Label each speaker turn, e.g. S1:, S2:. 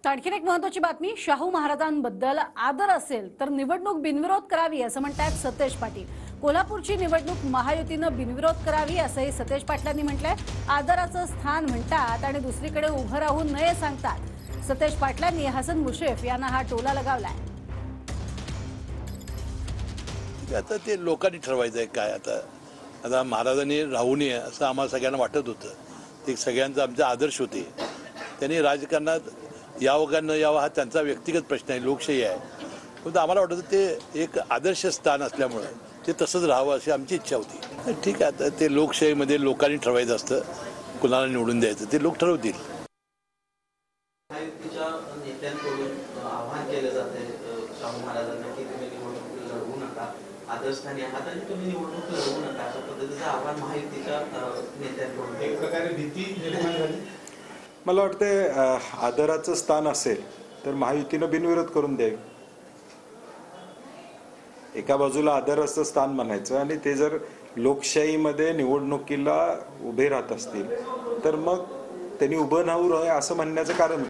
S1: आणखीन एक महत्त्वाची बातमी, शाहू महाराजांबद्दल आदर असेल तर निवडणूक बिनविरोध करावी असं म्हणतात सतेज पाटील। कोल्हापूरची निवडणूक महायुतीनं बिनविरोध करावी असंही सतेज पाटलांनी म्हटलंय। आदराचं स्थान म्हणतात आणि दुसरीकडे उभं राहू नये सांगतात। सतेज पाटलांनी हसन मुश्रीफ यांना हा टोला लगावलाय।
S2: आता ते लोकांनी ठरवायचं आहे काय। आता महाराजांनी राहू नये असं आम्हाला सगळ्यांना वाटत होतं। ते सगळ्यांचा आमचे आदर्श होते। त्यांनी राजकारणात यावं का न यावं हा त्यांचा व्यक्तिगत प्रश्न आहे, लोकशाही आहे। पण आम्हाला वाटतं ते एक आदर्श स्थान असल्यामुळे ते तसंच राहावं अशी आमची इच्छा होती। ठीक आहे, आता ते लोकशाहीमध्ये लोकांनी ठरवायचं असतं कुणाला निवडून द्यायचं, ते लोक ठरवतील।
S3: आव्हान केलं जाते शाहू महाराजांना की तुम्ही निवडणूक लढवू नका, आदर्शस्थानी आहात आणि तुम्ही निवडणूक लढवू नका अशा पद्धतीचं आव्हान महायुतीच्या नेत्यांकडून एक प्रकारे भीती निर्माण झाली।
S4: मला वाटतं आदराचं स्थान असेल तर महायुतीनं बिनविरोध करून द्यावी। एका बाजूला आदराचं स्थान म्हणायचं आणि ते जर लोकशाहीमध्ये निवडणुकीला उभे राहत असतील तर मग त्यांनी उभं राहू नये असं म्हणण्याचं कारण